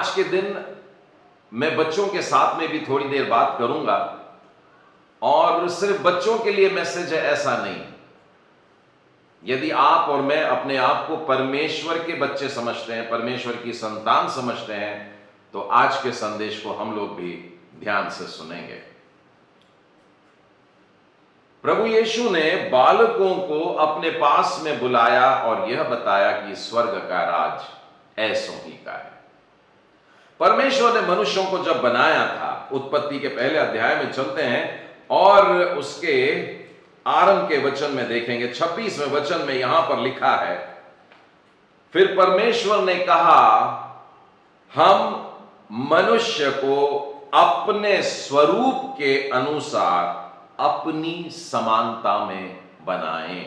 आज के दिन मैं बच्चों के साथ में भी थोड़ी देर बात करूंगा, और सिर्फ बच्चों के लिए मैसेज है ऐसा नहीं। यदि आप और मैं अपने आप को परमेश्वर के बच्चे समझते हैं, परमेश्वर की संतान समझते हैं, तो आज के संदेश को हम लोग भी ध्यान से सुनेंगे। प्रभु यीशु ने बालकों को अपने पास में बुलाया और यह बताया कि स्वर्ग का राज ऐसों ही का है। परमेश्वर ने मनुष्यों को जब बनाया था, उत्पत्ति के पहले अध्याय में चलते हैं और उसके आरंभ के वचन में देखेंगे, 26वें वचन में यहां पर लिखा है, फिर परमेश्वर ने कहा, हम मनुष्य को अपने स्वरूप के अनुसार अपनी समानता में बनाएं।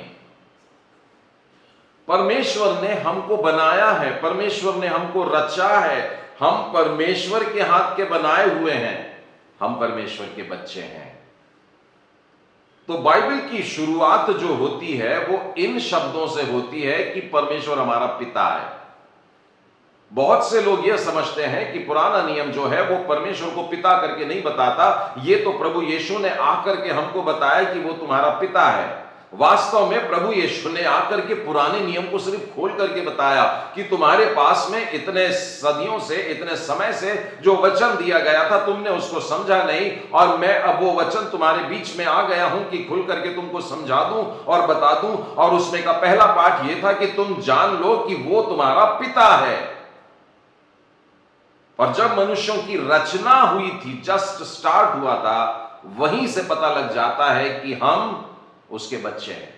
परमेश्वर ने हमको बनाया है, परमेश्वर ने हमको रचा है, हम परमेश्वर के हाथ के बनाए हुए हैं, हम परमेश्वर के बच्चे हैं। तो बाइबल की शुरुआत जो होती है वो इन शब्दों से होती है कि परमेश्वर हमारा पिता है। बहुत से लोग यह समझते हैं कि पुराना नियम जो है वो परमेश्वर को पिता करके नहीं बताता, ये तो प्रभु यीशु ने आकर के हमको बताया कि वो तुम्हारा पिता है। वास्तव में प्रभु यीशु ने आकर के पुराने नियम को सिर्फ खोल करके बताया कि तुम्हारे पास में इतने सदियों से, इतने समय से जो वचन दिया गया था, तुमने उसको समझा नहीं, और मैं अब वो वचन तुम्हारे बीच में आ गया हूं कि खुल करके तुमको समझा दूं और बता दूं। और उसमें का पहला पाठ यह था कि तुम जान लो कि वो तुम्हारा पिता है। और जब मनुष्यों की रचना हुई थी, जस्ट स्टार्ट हुआ था, वहीं से पता लग जाता है कि हम उसके बच्चे हैं।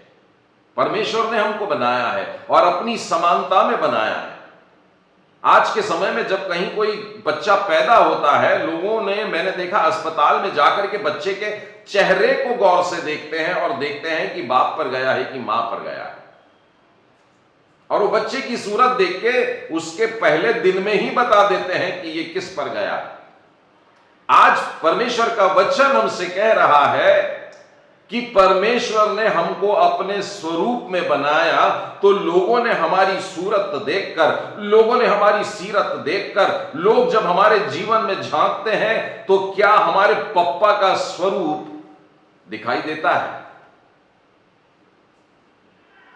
परमेश्वर ने हमको बनाया है और अपनी समानता में बनाया है। आज के समय में जब कहीं कोई बच्चा पैदा होता है, लोगों ने, मैंने देखा, अस्पताल में जाकर के बच्चे के चेहरे को गौर से देखते हैं और देखते हैं कि बाप पर गया है कि मां पर गया है, और वो बच्चे की सूरत देख के उसके पहले दिन में ही बता देते हैं कि ये किस पर गया है। आज परमेश्वर का वचन हमसे कह रहा है कि परमेश्वर ने हमको अपने स्वरूप में बनाया, तो लोगों ने हमारी सूरत देखकर, लोगों ने हमारी सीरत देखकर, लोग जब हमारे जीवन में झांकते हैं तो क्या हमारे पप्पा का स्वरूप दिखाई देता है।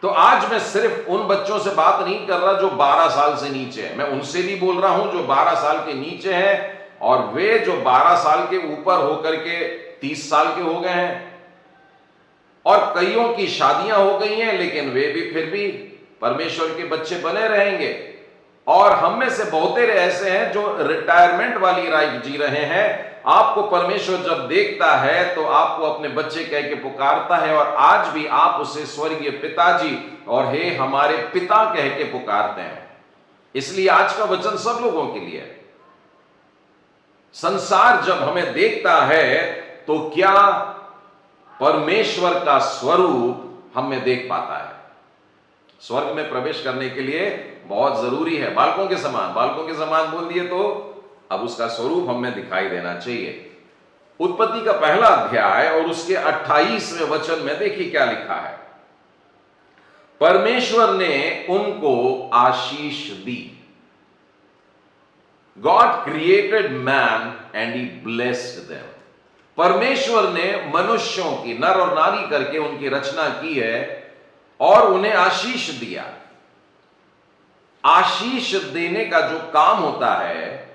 तो आज मैं सिर्फ उन बच्चों से बात नहीं कर रहा जो 12 साल से नीचे है, मैं उनसे भी बोल रहा हूं जो 12 साल के नीचे हैं, और वे जो 12 साल के ऊपर होकर के 30 साल के हो गए हैं, और कईयों की शादियां हो गई हैं, लेकिन वे भी फिर भी परमेश्वर के बच्चे बने रहेंगे। और हम में से बहुतेरे ऐसे हैं जो रिटायरमेंट वाली लाइफ जी रहे हैं। आपको परमेश्वर जब देखता है तो आपको अपने बच्चे कह के पुकारता है, और आज भी आप उसे स्वर्गीय पिताजी और हे हमारे पिता कह के पुकारते हैं। इसलिए आज का वचन सब लोगों के लिए है। संसार जब हमें देखता है तो क्या परमेश्वर का स्वरूप हम में देख पाता है। स्वर्ग में प्रवेश करने के लिए बहुत जरूरी है, बालकों के समान बोल दिए तो अब उसका स्वरूप हमें दिखाई देना चाहिए। उत्पत्ति का पहला अध्याय और उसके 28वें वचन में देखिए क्या लिखा है, परमेश्वर ने उनको आशीष दी। God created man and he blessed them. परमेश्वर ने मनुष्यों की, नर और नारी करके उनकी रचना की है और उन्हें आशीष दिया। आशीष देने का जो काम होता है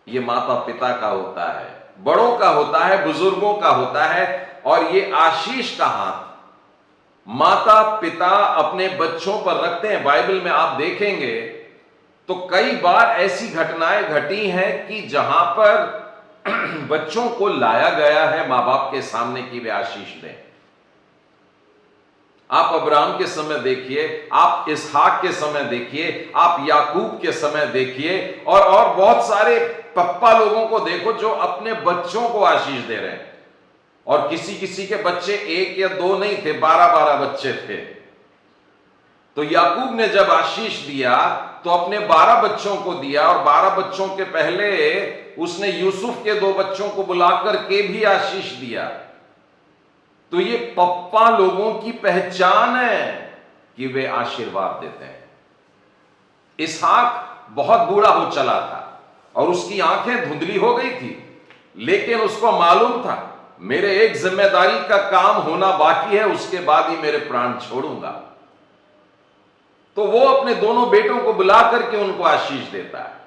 ये माता पिता का होता है, बड़ों का होता है, बुजुर्गों का होता है, और ये आशीष का हाथ माता पिता अपने बच्चों पर रखते हैं। बाइबल में आप देखेंगे तो कई बार ऐसी घटनाएं घटी हैं कि जहां पर बच्चों को लाया गया है मां बाप के सामने कि वे आशीष दें। आप अब्राहम के समय देखिए, आप इसहाक के समय देखिए, आप याकूब के समय देखिए, और बहुत सारे पप्पा लोगों को देखो जो अपने बच्चों को आशीष दे रहे हैं। और किसी किसी के बच्चे 1 या 2 नहीं थे, 12-12 बच्चे थे। तो याकूब ने जब आशीष दिया तो अपने 12 बच्चों को दिया, और 12 बच्चों के पहले उसने यूसुफ के 2 बच्चों को बुलाकर के भी आशीष दिया। तो ये पप्पा लोगों की पहचान है कि वे आशीर्वाद देते हैं। इसहाक बहुत बूढ़ा हो चला था, और उसकी आंखें धुंधली हो गई थी, लेकिन उसको मालूम था मेरे एक जिम्मेदारी का काम होना बाकी है, उसके बाद ही मेरे प्राण छोड़ूंगा। तो वो अपने दोनों बेटों को बुला करके उनको आशीष देता है।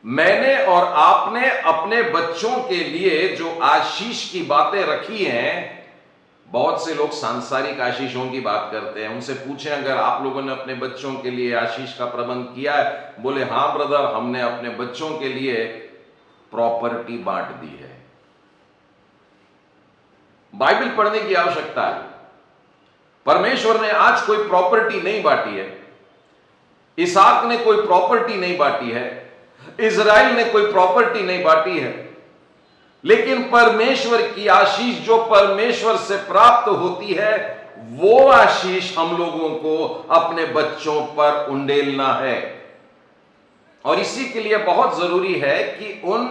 मैंने और आपने अपने बच्चों के लिए जो आशीष की बातें रखी हैं, बहुत से लोग सांसारिक आशीषों की बात करते हैं। उनसे पूछें अगर आप लोगों ने अपने बच्चों के लिए आशीष का प्रबंध किया है, बोले हां ब्रदर, हमने अपने बच्चों के लिए प्रॉपर्टी बांट दी है। बाइबल पढ़ने की आवश्यकता है। परमेश्वर ने आज कोई प्रॉपर्टी नहीं बांटी है, इसहाक ने कोई प्रॉपर्टी नहीं बांटी है, इजराइल ने कोई प्रॉपर्टी नहीं बांटी है, लेकिन परमेश्वर की आशीष जो परमेश्वर से प्राप्त होती है, वो आशीष हम लोगों को अपने बच्चों पर उंडेलना है। और इसी के लिए बहुत जरूरी है कि उन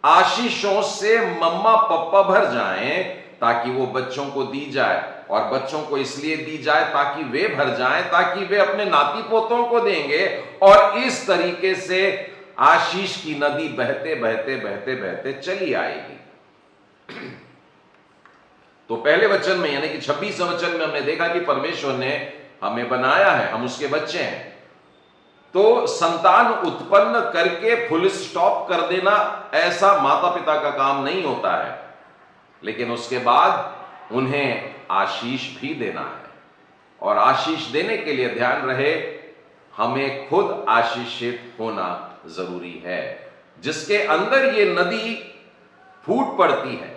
आशीषों से मम्मा पापा भर जाएं, ताकि वो बच्चों को दी जाए। और बच्चों को इसलिए दी जाए ताकि वे भर जाएं, ताकि वे अपने नाती पोतों को देंगे, और इस तरीके से आशीष की नदी बहते बहते बहते बहते चली आएगी। तो पहले वचन में यानी कि 26वें वचन में हमने देखा कि परमेश्वर ने हमें बनाया है, हम उसके बच्चे हैं। तो संतान उत्पन्न करके फुल स्टॉप कर देना ऐसा माता पिता का काम नहीं होता है, लेकिन उसके बाद उन्हें आशीष भी देना है। और आशीष देने के लिए ध्यान रहे, हमें खुद आशीषित होना जरूरी है, जिसके अंदर ये नदी फूट पड़ती है।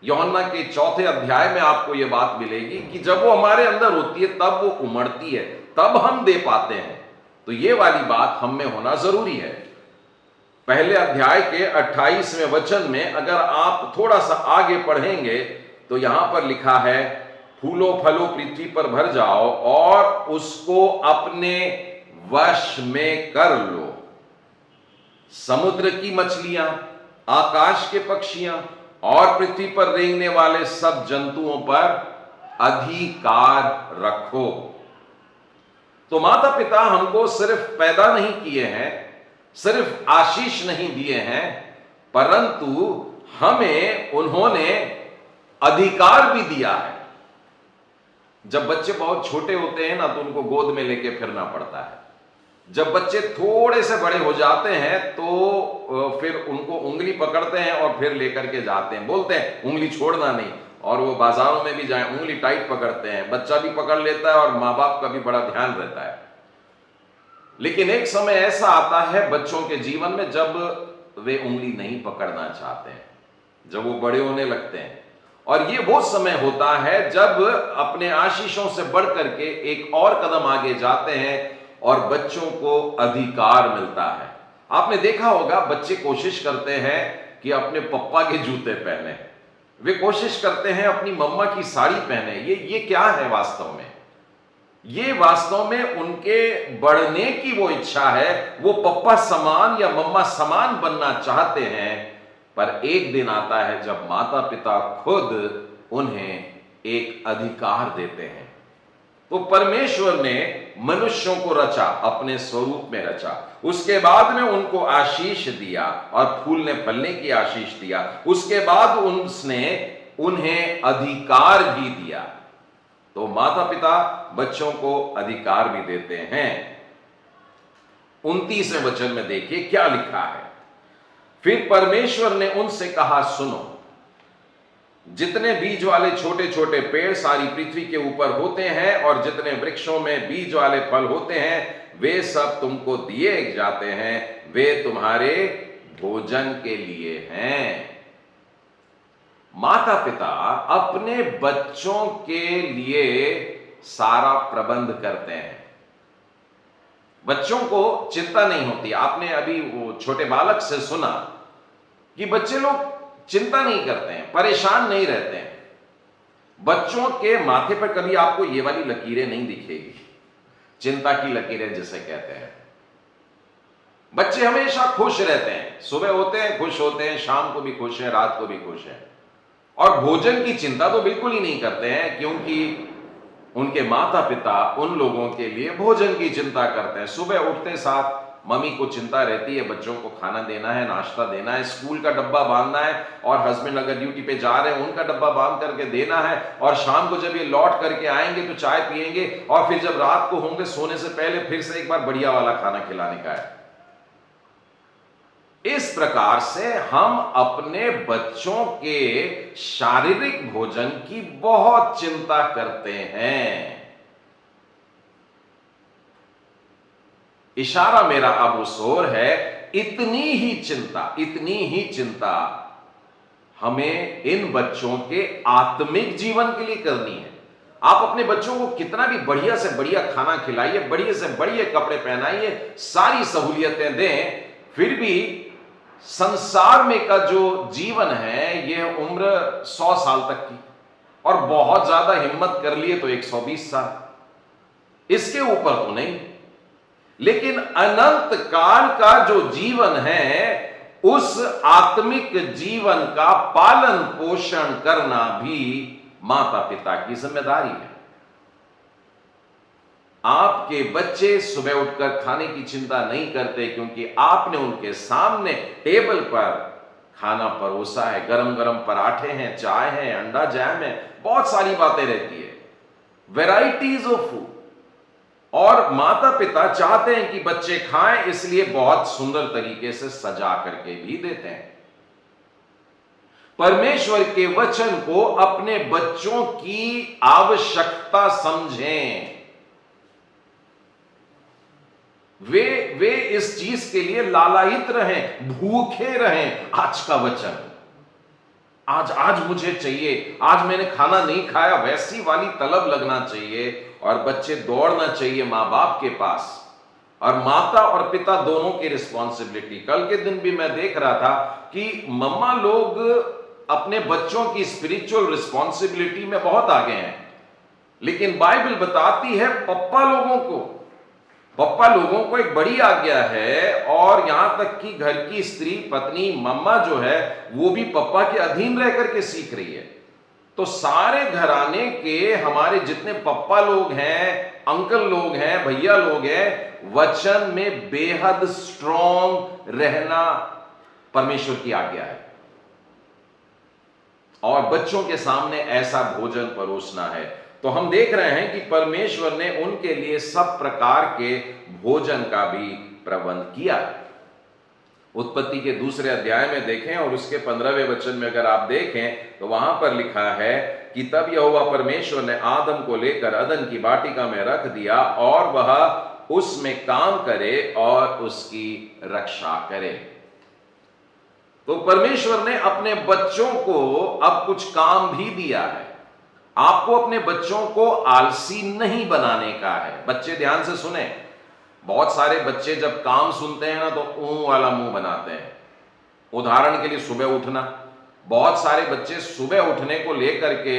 यूहन्ना के 4 अध्याय में आपको यह बात मिलेगी कि जब वो हमारे अंदर होती है तब वो उमड़ती है, तब हम दे पाते हैं। तो ये वाली बात हम में होना जरूरी है। पहले अध्याय के 28वें वचन में अगर आप थोड़ा सा आगे पढ़ेंगे तो यहां पर लिखा है, फूलो फलो पृथ्वी पर भर जाओ और उसको अपने वश में कर लो। समुद्र की मछलियां, आकाश के पक्षियां और पृथ्वी पर रेंगने वाले सब जंतुओं पर अधिकार रखो। तो माता पिता हमको सिर्फ पैदा नहीं किए हैं, सिर्फ आशीष नहीं दिए हैं, परंतु हमें उन्होंने अधिकार भी दिया है। जब बच्चे बहुत छोटे होते हैं ना, तो उनको गोद में लेके फिरना पड़ता है। जब बच्चे थोड़े से बड़े हो जाते हैं तो फिर उनको उंगली पकड़ते हैं और फिर लेकर के जाते हैं, बोलते हैं उंगली छोड़ना नहीं। और वो बाजारों में भी जाए उंगली टाइट पकड़ते हैं, बच्चा भी पकड़ लेता है और माँ बाप का भी बड़ा ध्यान रहता है। लेकिन एक समय ऐसा आता है बच्चों के जीवन में जब वे उंगली नहीं पकड़ना चाहते हैं, जब वो बड़े होने लगते हैं। और ये वो समय होता है जब अपने आशीषों से बढ़ करके एक और कदम आगे जाते हैं और बच्चों को अधिकार मिलता है। आपने देखा होगा बच्चे कोशिश करते हैं कि अपने पप्पा के जूते पहने, वे कोशिश करते हैं अपनी मम्मा की साड़ी पहने। ये क्या है वास्तव में? ये वास्तव में उनके बढ़ने की वो इच्छा है, वो पप्पा समान या मम्मा समान बनना चाहते हैं। पर एक दिन आता है जब माता पिता खुद उन्हें एक अधिकार देते हैं। तो परमेश्वर ने मनुष्यों को रचा, अपने स्वरूप में रचा, उसके बाद में उनको आशीष दिया और फूलने फलने की आशीष दिया, उसके बाद उसने उन्हें अधिकार भी दिया। तो माता पिता बच्चों को अधिकार भी देते हैं। 29वें वचन में देखिए क्या लिखा है, फिर परमेश्वर ने उनसे कहा, सुनो, जितने बीज वाले छोटे छोटे पेड़ सारी पृथ्वी के ऊपर होते हैं और जितने वृक्षों में बीज वाले फल होते हैं, वे सब तुमको दिए जाते हैं, वे तुम्हारे भोजन के लिए हैं। माता पिता अपने बच्चों के लिए सारा प्रबंध करते हैं। बच्चों को चिंता नहीं होती। आपने अभी वो छोटे बालक से सुना कि बच्चे लोग चिंता नहीं करते हैं, परेशान नहीं रहते हैं। बच्चों के माथे पर कभी आपको ये वाली लकीरें नहीं दिखेगी, चिंता की लकीरें जिसे कहते हैं। बच्चे हमेशा खुश रहते हैं, सुबह होते हैं खुश होते हैं, शाम को भी खुश हैं, रात को भी खुश हैं। और भोजन की चिंता तो बिल्कुल ही नहीं करते हैं, क्योंकि उनके माता पिता उन लोगों के लिए भोजन की चिंता करते हैं। सुबह उठते साथ मम्मी को चिंता रहती है बच्चों को खाना देना है, नाश्ता देना है, स्कूल का डब्बा बांधना है, और हस्बैंड अगर ड्यूटी पे जा रहे हैं उनका डब्बा बांध करके देना है, और शाम को जब ये लौट करके आएंगे तो चाय पिएंगे, और फिर जब रात को होंगे सोने से पहले फिर से एक बार बढ़िया वाला खाना खिलाने का है। इस प्रकार से हम अपने बच्चों के शारीरिक भोजन की बहुत चिंता करते हैं। इशारा मेरा अब उस ओर है, इतनी ही चिंता हमें इन बच्चों के आत्मिक जीवन के लिए करनी है। आप अपने बच्चों को कितना भी बढ़िया से बढ़िया खाना खिलाइए, बढ़िया से बढ़िया कपड़े पहनाइए, सारी सहूलियतें दें, फिर भी संसार में का जो जीवन है यह उम्र 100 साल तक की, और बहुत ज्यादा हिम्मत कर लिए तो 120 साल, इसके ऊपर तो नहीं। लेकिन अनंत काल का जो जीवन है, उस आत्मिक जीवन का पालन पोषण करना भी माता पिता की जिम्मेदारी है। आपके बच्चे सुबह उठकर खाने की चिंता नहीं करते क्योंकि आपने उनके सामने टेबल पर खाना परोसा है, गरम गरम पराठे हैं, चाय है, अंडा जैम है, बहुत सारी बातें रहती है, वेराइटीज ऑफ फूड। और माता पिता चाहते हैं कि बच्चे खाएं, इसलिए बहुत सुंदर तरीके से सजा करके भी देते हैं। परमेश्वर के वचन को अपने बच्चों की आवश्यकता समझें। वे इस चीज के लिए लालायित रहें, भूखे रहें। आज का वचन, आज मुझे चाहिए, आज मैंने खाना नहीं खाया, वैसी वाली तलब लगना चाहिए, और बच्चे दौड़ना चाहिए मां बाप के पास। और माता और पिता दोनों की रिस्पॉन्सिबिलिटी। कल के दिन भी मैं देख रहा था कि मम्मा लोग अपने बच्चों की स्पिरिचुअल रिस्पॉन्सिबिलिटी में बहुत आगे हैं, लेकिन बाइबल बताती है पप्पा लोगों को एक बड़ी आज्ञा है, और यहां तक कि घर की स्त्री, पत्नी, मम्मा जो है वो भी पप्पा के अधीन रह करके सीख रही है। तो सारे घराने के हमारे जितने पप्पा लोग हैं, अंकल लोग हैं, भैया लोग हैं, वचन में बेहद स्ट्रॉन्ग रहना परमेश्वर की आज्ञा है, और बच्चों के सामने ऐसा भोजन परोसना है। तो हम देख रहे हैं कि परमेश्वर ने उनके लिए सब प्रकार के भोजन का भी प्रबंध किया। उत्पत्ति के 2 अध्याय में देखें और उसके 15वें वचन में अगर आप देखें तो वहां पर लिखा है कि तब यहोवा परमेश्वर ने आदम को लेकर अदन की वाटिका में रख दिया, और वह उसमें काम करे और उसकी रक्षा करे। तो परमेश्वर ने अपने बच्चों को अब कुछ काम भी दिया है। आपको अपने बच्चों को आलसी नहीं बनाने का है। बच्चे ध्यान से सुने, बहुत सारे बच्चे जब काम सुनते हैं ना तो ऊं वाला मुंह बनाते हैं। उदाहरण के लिए सुबह उठना, बहुत सारे बच्चे सुबह उठने को लेकर के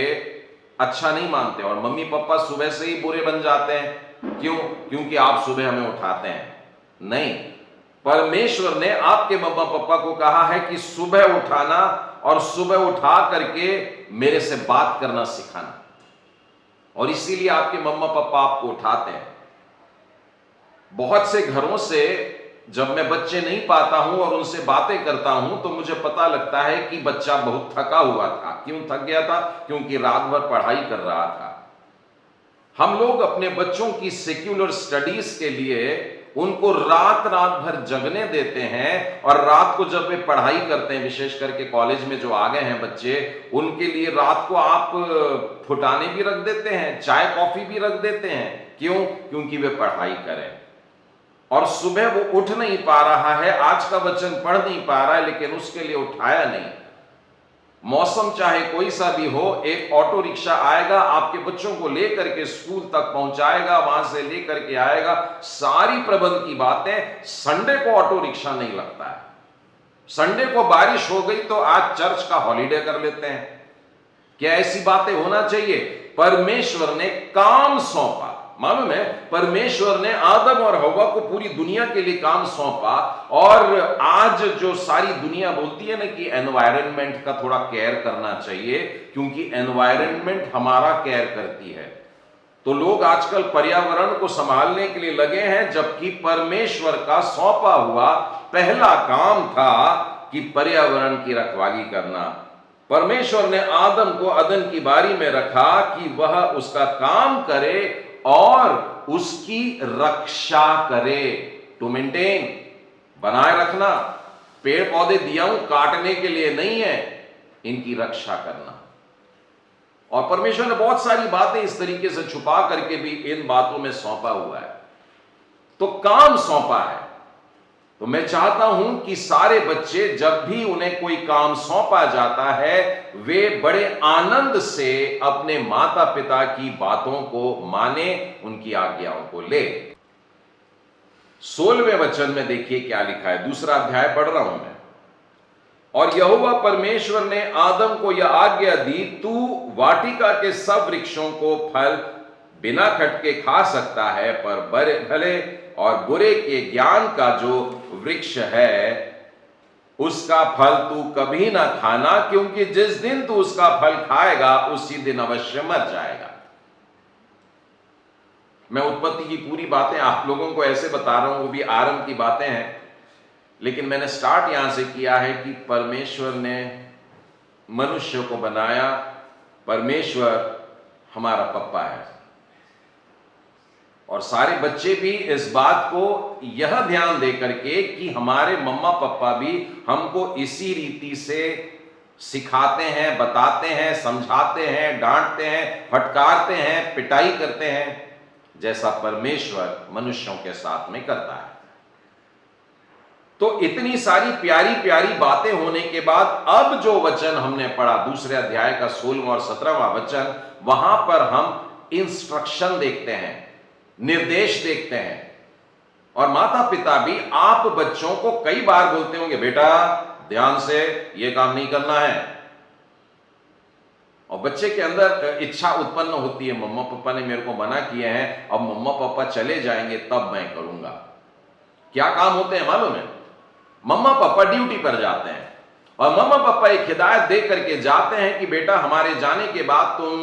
अच्छा नहीं मानते, और मम्मी पापा सुबह से ही बुरे बन जाते हैं। क्यों? क्योंकि आप सुबह हमें उठाते हैं। नहीं, परमेश्वर ने आपके मम्मा पापा को कहा है कि सुबह उठाना, और सुबह उठा करके मेरे से बात करना सिखाना, और इसीलिए आपके मम्मा पापा आपको उठाते हैं। बहुत से घरों से जब मैं बच्चे नहीं पाता हूं और उनसे बातें करता हूं तो मुझे पता लगता है कि बच्चा बहुत थका हुआ था। क्यों थक गया था? क्योंकि रात भर पढ़ाई कर रहा था। हम लोग अपने बच्चों की सेक्युलर स्टडीज के लिए उनको रात भर जगने देते हैं, और रात को जब वे पढ़ाई करते हैं, विशेष करके कॉलेज में जो आ गए हैं बच्चे, उनके लिए रात को आप फुटाने भी रख देते हैं, चाय कॉफी भी रख देते हैं। क्यों? क्योंकि वे पढ़ाई करें, और सुबह वो उठ नहीं पा रहा है, आज का वचन पढ़ नहीं पा रहा है, लेकिन उसके लिए उठाया नहीं। मौसम चाहे कोई सा भी हो, एक ऑटो रिक्शा आएगा, आपके बच्चों को लेकर के स्कूल तक पहुंचाएगा, वहां से लेकर के आएगा, सारी प्रबंध की बातें। संडे को ऑटो रिक्शा नहीं लगता है। संडे को बारिश हो गई तो आज चर्च का हॉलीडे कर लेते हैं। क्या ऐसी बातें होना चाहिए? परमेश्वर ने काम सौंपा। मालूम है, परमेश्वर ने आदम और हव्वा को पूरी दुनिया के लिए काम सौंपा, और आज जो सारी दुनिया बोलती है ना कि एनवायरनमेंट का थोड़ा केयर करना चाहिए, क्योंकि एनवायरनमेंट हमारा केयर करती है। तो लोग आजकल पर्यावरण को संभालने के लिए लगे हैं, जबकि परमेश्वर का सौंपा हुआ पहला काम था कि पर्यावरण की रखवाली करना। परमेश्वर ने आदम को अदन की बारी में रखा कि वह उसका काम करे और उसकी रक्षा करे। टू मेंटेन, बनाए रखना। पेड़ पौधे दिया हूं काटने के लिए नहीं है, इनकी रक्षा करना। और परमेश्वर ने बहुत सारी बातें इस तरीके से छुपा करके भी इन बातों में सौंपा हुआ है। तो काम सौंपा है। तो मैं चाहता हूं कि सारे बच्चे जब भी उन्हें कोई काम सौंपा जाता है, वे बड़े आनंद से अपने माता पिता की बातों को माने, उनकी आज्ञाओं को ले। 16वें वचन में देखिए क्या लिखा है। दूसरा अध्याय पढ़ रहा हूं मैं। और यहोवा परमेश्वर ने आदम को यह आज्ञा दी, तू वाटिका के सब वृक्षों को फल बिना खटके खा सकता है, पर भले और बुरे के ज्ञान का जो वृक्ष है उसका फल तू कभी ना खाना, क्योंकि जिस दिन तू उसका फल खाएगा उसी दिन अवश्य मर जाएगा। मैं उत्पत्ति की पूरी बातें आप लोगों को ऐसे बता रहा हूं, वो भी आरंभ की बातें हैं, लेकिन मैंने स्टार्ट यहां से किया है कि परमेश्वर ने मनुष्य को बनाया। परमेश्वर हमारा पप्पा है। और सारे बच्चे भी इस बात को यह ध्यान दे करके कि हमारे मम्मा पापा भी हमको इसी रीति से सिखाते हैं, बताते हैं, समझाते हैं, डांटते हैं, फटकारते हैं, पिटाई करते हैं, जैसा परमेश्वर मनुष्यों के साथ में करता है। तो इतनी सारी प्यारी प्यारी बातें होने के बाद अब जो वचन हमने पढ़ा, दूसरे अध्याय का 16वां और 17वां वचन, वहां पर हम इंस्ट्रक्शन देखते हैं, निर्देश देखते हैं। और माता पिता भी आप बच्चों को कई बार बोलते होंगे, बेटा ध्यान से यह काम नहीं करना है। और बच्चे के अंदर इच्छा उत्पन्न होती है, मम्मा पापा ने मेरे को मना किए हैं, अब मम्मा पापा चले जाएंगे तब मैं करूंगा। क्या काम होते हैं मालूम है? मम्मा पापा ड्यूटी पर जाते हैं और मम्मा पापा एक हिदायत दे करके जाते हैं कि बेटा हमारे जाने के बाद तुम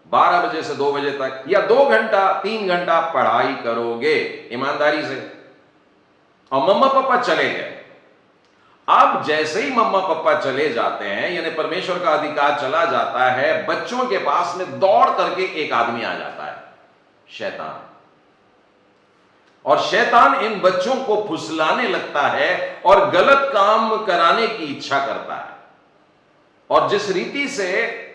12 बजे से 2 बजे तक या 2 घंटा 3 घंटा पढ़ाई करोगे ईमानदारी से। और मम्मा पापा चले गए। अब जैसे ही मम्मा पापा चले जाते हैं, यानी परमेश्वर का अधिकार चला जाता है, बच्चों के पास में दौड़ करके एक आदमी आ जाता है, शैतान। और शैतान इन बच्चों को फुसलाने लगता है और गलत काम कराने की इच्छा करता है। और जिस रीति से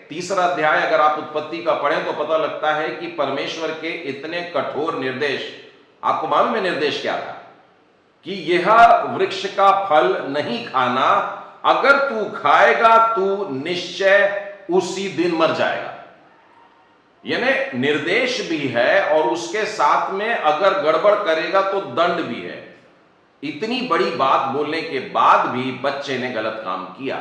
तीसरा अध्याय अगर आप उत्पत्ति का पढ़ें तो पता लगता है कि परमेश्वर के इतने कठोर निर्देश, आपको मालूम है निर्देश क्या था? कि यह वृक्ष का फल नहीं खाना, अगर तू खाएगा तू निश्चय उसी दिन मर जाएगा। यानी निर्देश भी है और उसके साथ में अगर गड़बड़ करेगा तो दंड भी है। इतनी बड़ी बात बोलने के बाद भी बच्चे ने गलत काम किया।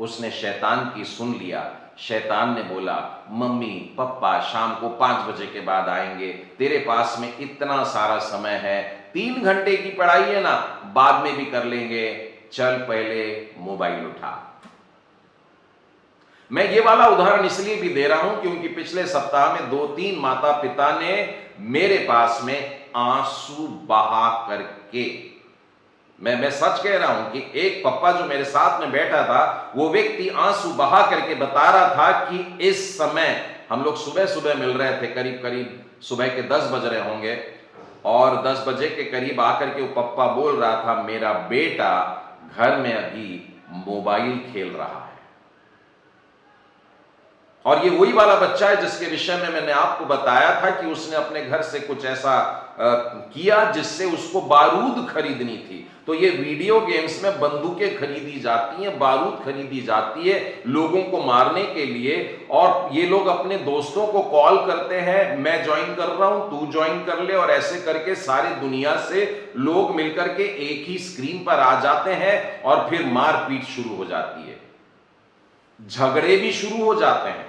उसने शैतान की सुन लिया। शैतान ने बोला, मम्मी पापा शाम को 5 बजे के बाद आएंगे, तेरे पास में इतना सारा समय है, 3 घंटे की पढ़ाई है ना, बाद में भी कर लेंगे, चल पहले मोबाइल उठा। मैं ये वाला उदाहरण इसलिए भी दे रहा हूं क्योंकि पिछले सप्ताह में 2-3 माता पिता ने मेरे पास में आंसू बहा करके, मैं सच कह रहा हूं कि एक पप्पा जो मेरे साथ में बैठा था, वो व्यक्ति आंसू बहा करके बता रहा था कि इस समय हम लोग सुबह सुबह मिल रहे थे, करीब करीब सुबह के 10 बज रहे होंगे, और 10 बजे के करीब आकर के वो पप्पा बोल रहा था, मेरा बेटा घर में अभी मोबाइल खेल रहा है। और ये वही वाला बच्चा है जिसके विषय में मैंने आपको बताया था कि उसने अपने घर से कुछ ऐसा किया जिससे उसको बारूद खरीदनी थी। तो ये वीडियो गेम्स में बंदूकें खरीदी जाती हैं, बारूद खरीदी जाती है लोगों को मारने के लिए, और ये लोग अपने दोस्तों को कॉल करते हैं, मैं ज्वाइन कर रहा हूं, तू ज्वाइन कर ले, और ऐसे करके सारी दुनिया से लोग मिलकर के एक ही स्क्रीन पर आ जाते हैं और फिर मारपीट शुरू हो जाती है, झगड़े भी शुरू हो जाते हैं।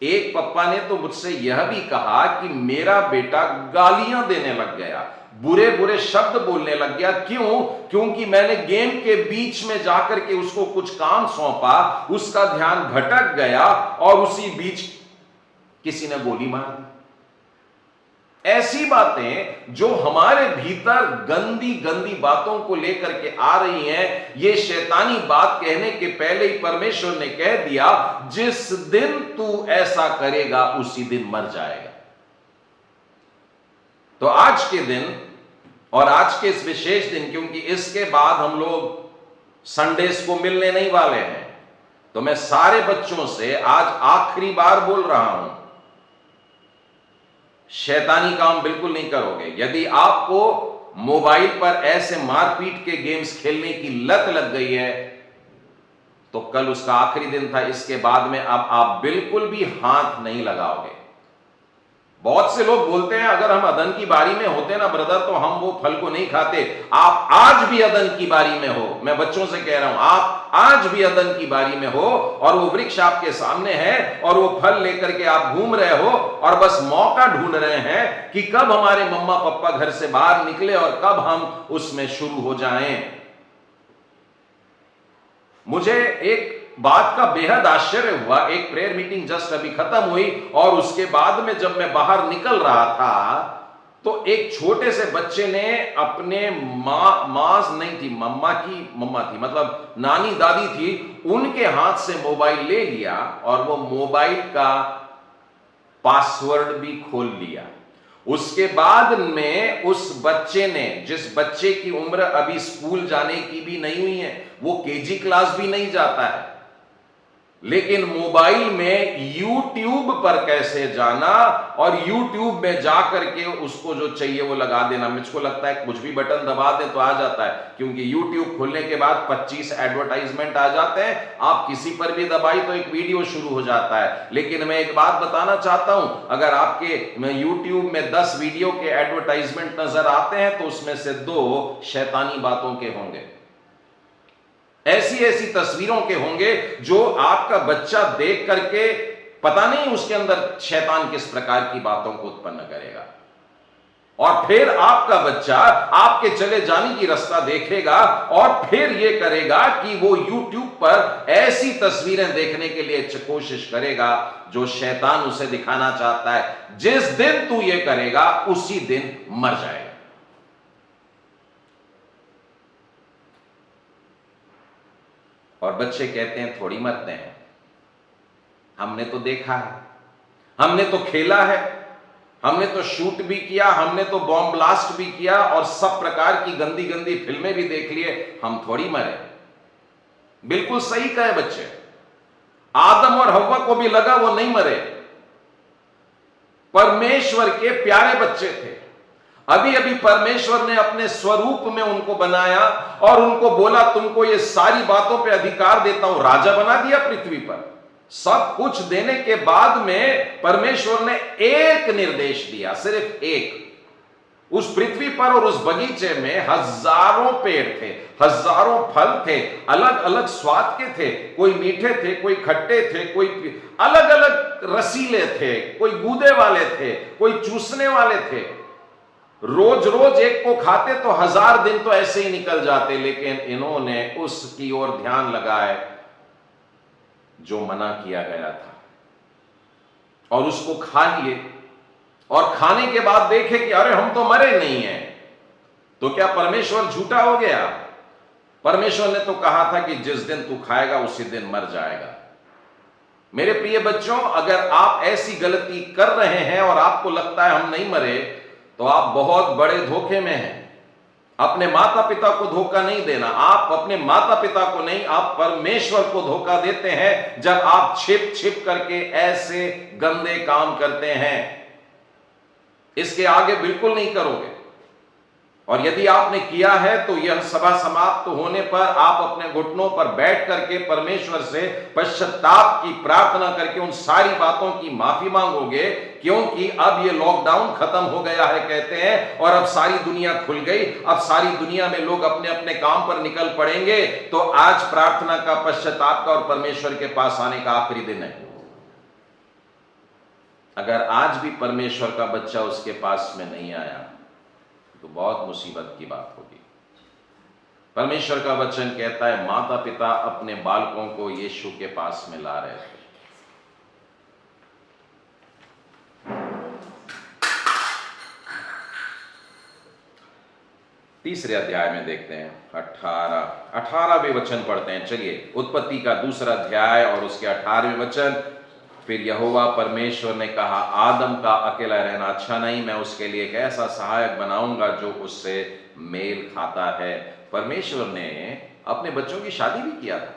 एक पप्पा ने तो मुझसे यह भी कहा कि मेरा बेटा गालियां देने लग गया, बुरे बुरे शब्द बोलने लग गया। क्यों? क्योंकि मैंने गेम के बीच में जाकर के उसको कुछ काम सौंपा, उसका ध्यान भटक गया और उसी बीच किसी ने गोली मार दी। ऐसी बातें जो हमारे भीतर गंदी गंदी बातों को लेकर के आ रही हैं, ये शैतानी बात कहने के पहले ही परमेश्वर ने कह दिया, जिस दिन तू ऐसा करेगा उसी दिन मर जाएगा। तो आज के दिन और आज के इस विशेष दिन, क्योंकि इसके बाद हम लोग संडेस को मिलने नहीं वाले हैं, तो मैं सारे बच्चों से आज आखिरी बार बोल रहा हूं, शैतानी काम बिल्कुल नहीं करोगे। यदि आपको मोबाइल पर ऐसे मारपीट के गेम्स खेलने की लत लग गई है, तो कल उसका आखिरी दिन था, इसके बाद में अब आप बिल्कुल भी हाथ नहीं लगाओगे। बहुत से लोग बोलते हैं अगर हम अदन की बारी में होते ना ब्रदर, तो हम वो फल को नहीं खाते। आप आज भी अदन की बारी में हो, मैं बच्चों से कह रहा हूं, आप आज भी अदन की बारी में हो और वो वृक्ष आपके सामने है और वो फल लेकर के आप घूम रहे हो और बस मौका ढूंढ रहे हैं कि कब हमारे मम्मा पापा घर से बाहर निकले और कब हम उसमें शुरू हो जाएं। मुझे एक बात का बेहद आश्चर्य हुआ। एक प्रेयर मीटिंग जस्ट अभी खत्म हुई और उसके बाद में जब मैं बाहर निकल रहा था, तो एक छोटे से बच्चे ने अपने माँ नहीं थी, मम्मा थी, मतलब नानी दादी थी, उनके हाथ से मोबाइल ले लिया और वो मोबाइल का पासवर्ड भी खोल लिया। उसके बाद में उस बच्चे ने, जिस बच्चे की उम्र अभी स्कूल जाने की भी नहीं हुई है, वो केजी क्लास भी नहीं जाता है, लेकिन मोबाइल में YouTube पर कैसे जाना और YouTube में जाकर के उसको जो चाहिए वो लगा देना। मुझको लगता है कुछ भी बटन दबा दे तो आ जाता है, क्योंकि YouTube खुलने के बाद 25 एडवर्टाइजमेंट आ जाते हैं, आप किसी पर भी दबाई तो एक वीडियो शुरू हो जाता है। लेकिन मैं एक बात बताना चाहता हूं, अगर आपके YouTube में 10 वीडियो के एडवर्टाइजमेंट नजर आते हैं तो उसमें से 2 शैतानी बातों के होंगे, ऐसी ऐसी तस्वीरों के होंगे जो आपका बच्चा देख करके पता नहीं उसके अंदर शैतान किस प्रकार की बातों को उत्पन्न करेगा, और फिर आपका बच्चा आपके चले जाने की रास्ता देखेगा और फिर यह करेगा कि वो YouTube पर ऐसी तस्वीरें देखने के लिए कोशिश करेगा जो शैतान उसे दिखाना चाहता है। जिस दिन तू ये करेगा उसी दिन मर जाएगा। और बच्चे कहते हैं थोड़ी मरते हैं, हमने तो देखा है, हमने तो खेला है, हमने तो शूट भी किया, हमने तो बॉम्ब ब्लास्ट भी किया और सब प्रकार की गंदी गंदी फिल्में भी देख लिए, हम थोड़ी मरे। बिल्कुल सही कहे बच्चे, आदम और हव्वा को भी लगा वो नहीं मरे, परमेश्वर के प्यारे बच्चे थे। अभी अभी परमेश्वर ने अपने स्वरूप में उनको बनाया और उनको बोला तुमको ये सारी बातों पे अधिकार देता हूं, राजा बना दिया पृथ्वी पर। सब कुछ देने के बाद में परमेश्वर ने एक निर्देश दिया, सिर्फ एक। उस पृथ्वी पर और उस बगीचे में हजारों पेड़ थे, हजारों फल थे, अलग अलग स्वाद के थे, कोई मीठे थे, कोई खट्टे थे, कोई अलग अलग रसीले थे, कोई गूदे वाले थे, कोई चूसने वाले थे। रोज रोज एक को खाते तो 1000 दिन तो ऐसे ही निकल जाते, लेकिन इन्होंने उसकी ओर ध्यान लगाए जो मना किया गया था और उसको खा लिए, और खाने के बाद देखे कि अरे हम तो मरे नहीं हैं। तो क्या परमेश्वर झूठा हो गया? परमेश्वर ने तो कहा था कि जिस दिन तू खाएगा उसी दिन मर जाएगा। मेरे प्रिय बच्चों, अगर आप ऐसी गलती कर रहे हैं और आपको लगता है हम नहीं मरे, तो आप बहुत बड़े धोखे में हैं। अपने माता पिता को धोखा नहीं देना। आप अपने माता पिता को नहीं, आप परमेश्वर को धोखा देते हैं जब आप छिप छिप करके ऐसे गंदे काम करते हैं। इसके आगे बिल्कुल नहीं करोगे। और यदि आपने किया है तो यह सभा समाप्त होने पर आप अपने घुटनों पर बैठ करके परमेश्वर से पश्चाताप की प्रार्थना करके उन सारी बातों की माफी मांगोगे, क्योंकि अब ये लॉकडाउन खत्म हो गया है कहते हैं, और अब सारी दुनिया खुल गई। अब सारी दुनिया में लोग अपने अपने काम पर निकल पड़ेंगे। तो आज प्रार्थना का, पश्चाताप का और परमेश्वर के पास आने का आखिरी दिन है। अगर आज भी परमेश्वर का बच्चा उसके पास में नहीं आया तो बहुत मुसीबत की बात होगी। परमेश्वर का वचन कहता है माता पिता अपने बालकों को यीशु के पास में ला रहे थे। तीसरे अध्याय में देखते हैं 18वें वचन पढ़ते हैं। चलिए, उत्पत्ति का दूसरा अध्याय और उसके 18वें वचन। फिर यहोवा परमेश्वर ने कहा, आदम का अकेला रहना अच्छा नहीं, मैं उसके लिए एक ऐसा सहायक बनाऊंगा जो उससे मेल खाता है। परमेश्वर ने अपने बच्चों की शादी भी किया था।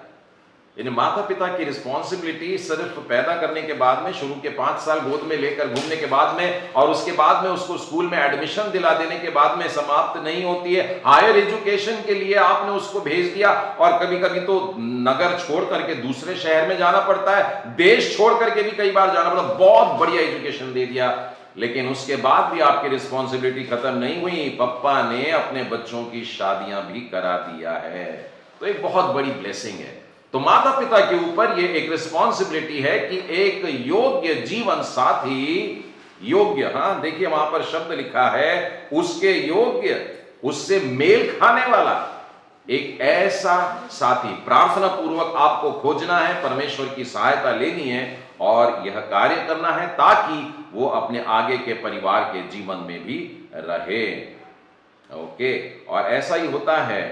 यानी माता पिता की रिस्पॉन्सिबिलिटी सिर्फ पैदा करने के बाद में, शुरू के 5 साल गोद में लेकर घूमने के बाद में और उसके बाद में उसको स्कूल में एडमिशन दिला देने के बाद में समाप्त नहीं होती है। हायर एजुकेशन के लिए आपने उसको भेज दिया और कभी कभी तो नगर छोड़ करके दूसरे शहर में जाना पड़ता है, देश छोड़ करके भी कई बार जाना पड़ता है, बहुत बढ़िया एजुकेशन दे दिया, लेकिन उसके बाद भी आपकी रिस्पॉन्सिबिलिटी खत्म नहीं हुई। पप्पा ने अपने बच्चों की शादियां भी करा दिया है, तो एक बहुत बड़ी ब्लेसिंग है। तो माता पिता के ऊपर यह एक रिस्पॉन्सिबिलिटी है कि एक योग्य जीवन साथी, योग्य, हां देखिए वहां पर शब्द लिखा है, उसके योग्य, उससे मेल खाने वाला एक ऐसा साथी प्रार्थना पूर्वक आपको खोजना है, परमेश्वर की सहायता लेनी है और यह कार्य करना है ताकि वो अपने आगे के परिवार के जीवन में भी रहे। ओके, और ऐसा ही होता है।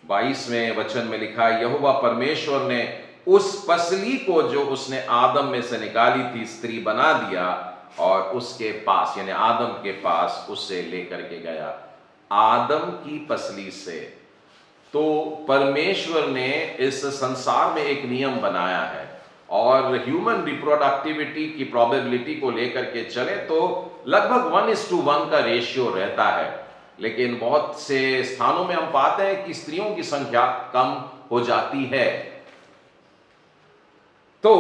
22वें वचन में लिखा है, यहोवा परमेश्वर ने उस पसली को जो उसने आदम में से निकाली थी स्त्री बना दिया और उसके पास, यानी आदम के पास उससे लेकर के गया। आदम की पसली से। तो परमेश्वर ने इस संसार में एक नियम बनाया है और ह्यूमन रिप्रोडक्टिविटी की प्रोबेबिलिटी को लेकर के चले तो लगभग 1:1 का रेशियो रहता है, लेकिन बहुत से स्थानों में हम पाते हैं कि स्त्रियों की संख्या कम हो जाती है। तो